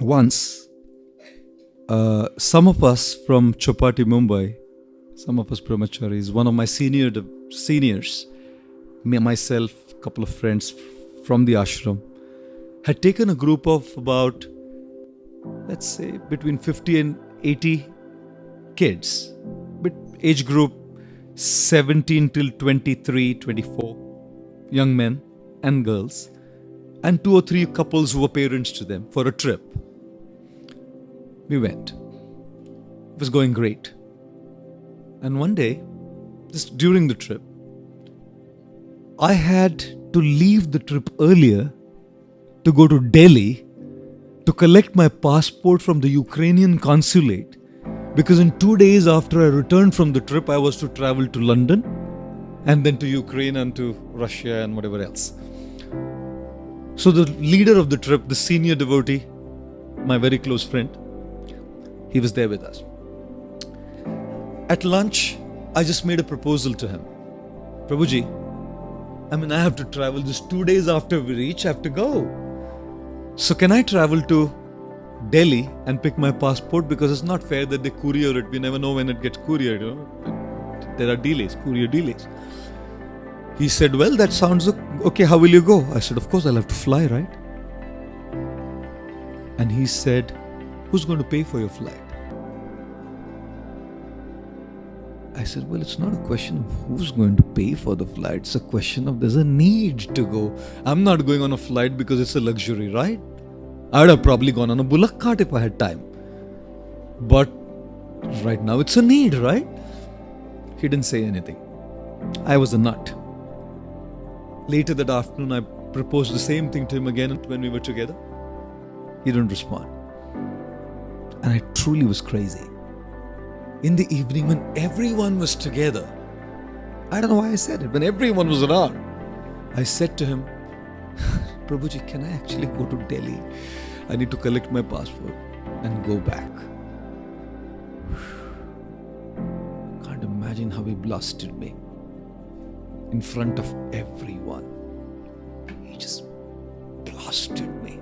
Once, some of us from Chopati, Mumbai, some of us brahmacharis, one of my seniors, myself, a couple of friends from the ashram, had taken a group of about, let's say, between 50 and 80 kids, but age group 17 till 23, 24, young men and girls, and 2 or 3 couples who were parents to them for a trip. We went. It was going great. And one day, just during the trip, I had to leave the trip earlier to go to Delhi to collect my passport from the Ukrainian consulate, because in 2 days after I returned from the trip, I was to travel to London and then to Ukraine and to Russia and whatever else. So the leader of the trip, the senior devotee, my very close friend, he was there with us. At lunch, I just made a proposal to him. Prabhuji, I have to travel just 2 days after we reach, I have to go. So can I travel to Delhi and pick my passport, because it's not fair that they courier it. We never know when it gets couriered. There are delays, courier delays. He said, well, that sounds okay. How will you go? I said, of course, I'll have to fly, right? And he said, who's going to pay for your flight? I said, well, it's not a question of who's going to pay for the flight. It's a question of there's a need to go. I'm not going on a flight because it's a luxury, right? I would have probably gone on a bullock cart if I had time. But right now it's a need, right? He didn't say anything. I was a nut. Later that afternoon, I proposed the same thing to him again when we were together. He didn't respond. And I truly was crazy. In the evening, when everyone was together, I don't know why I said it, when everyone was around, I said to him, Prabhuji, can I actually go to Delhi? I need to collect my passport and go back. Can't imagine how he blasted me in front of everyone. He just blasted me.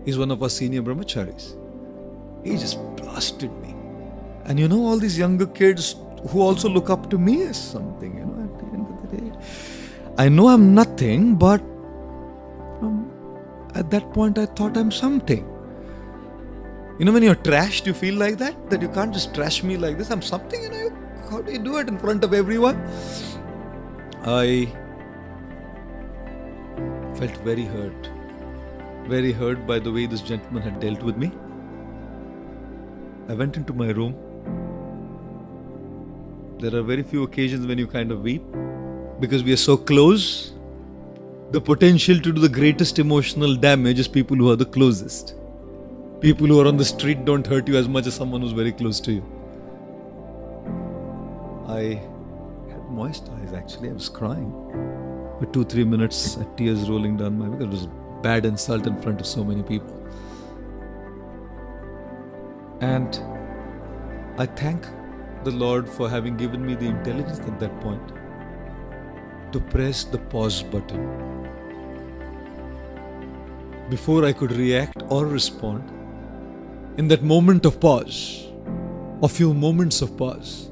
He's one of our senior brahmacharis. He just blasted me. And all these younger kids who also look up to me as something, at the end of the day. I know I'm nothing, but at that point I thought I'm something. When you're trashed, you feel like that? That you can't just trash me like this. I'm something, how do you do it in front of everyone? I felt very hurt by the way this gentleman had dealt with me. I went into my room. There are very few occasions when you kind of weep, because we are so close. The potential to do the greatest emotional damage is people who are the closest. People who are on the street don't hurt you as much as someone who's very close to you. I had moist eyes, actually. I was crying for 2-3 minutes, tears rolling down my face. It was a bad insult in front of so many people. And I thank the Lord for having given me the intelligence at that point to press the pause button. Before I could react or respond, in that moment of pause, a few moments of pause,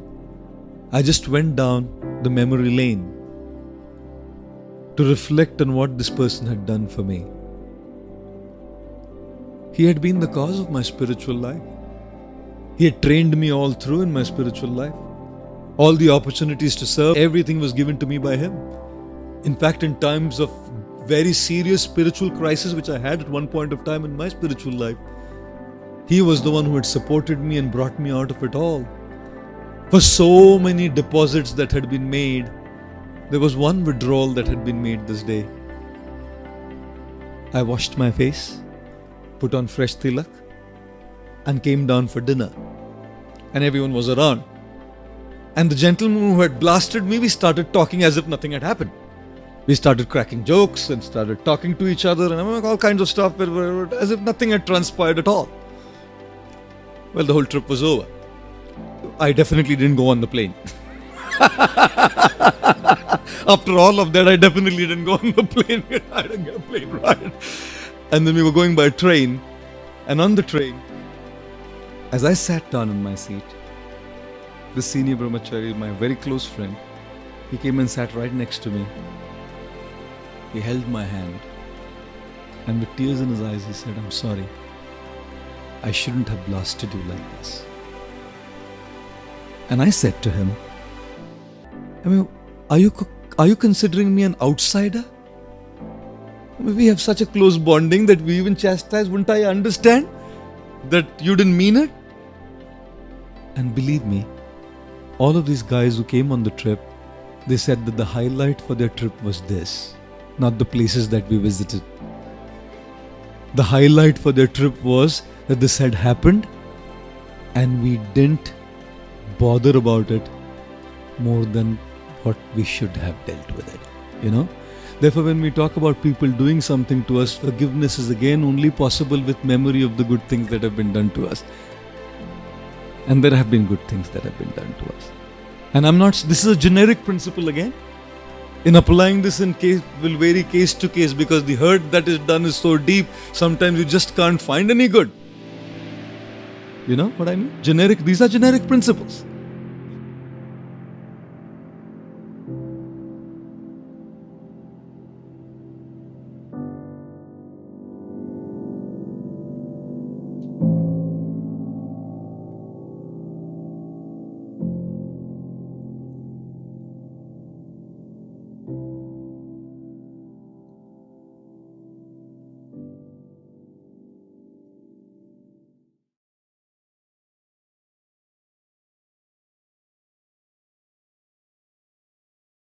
I just went down the memory lane to reflect on what this person had done for me. He had been the cause of my spiritual life. He had trained me all through in my spiritual life. All the opportunities to serve, everything was given to me by him. In fact, in times of very serious spiritual crisis, which I had at one point of time in my spiritual life, he was the one who had supported me and brought me out of it all. For so many deposits that had been made, there was one withdrawal that had been made this day. I washed my face, put on fresh tilak, and came down for dinner. And everyone was around. And the gentleman who had blasted me, we started talking as if nothing had happened. We started cracking jokes and started talking to each other and all kinds of stuff, as if nothing had transpired at all. Well, the whole trip was over. I definitely didn't go on the plane. After all of that, I definitely didn't go on the plane. I didn't get a plane ride. And then we were going by train. And on the train, as I sat down in my seat, the senior brahmachari, my very close friend, he came and sat right next to me. He held my hand, and with tears in his eyes, he said, "I'm sorry. I shouldn't have blasted you like this." And I said to him, I mean, are you considering me an outsider? I mean, we have such a close bonding that we even chastise. Wouldn't I understand that you didn't mean it? And believe me, all of these guys who came on the trip, they said that the highlight for their trip was this, not the places that we visited. The highlight for their trip was that this had happened and we didn't bother about it more than what we should have dealt with it, Therefore, when we talk about people doing something to us, forgiveness is again only possible with memory of the good things that have been done to us. And there have been good things that have been done to us. And this is a generic principle again. In applying this in case, will vary case to case, because the hurt that is done is so deep, sometimes you just can't find any good. You know what I mean? These are generic principles.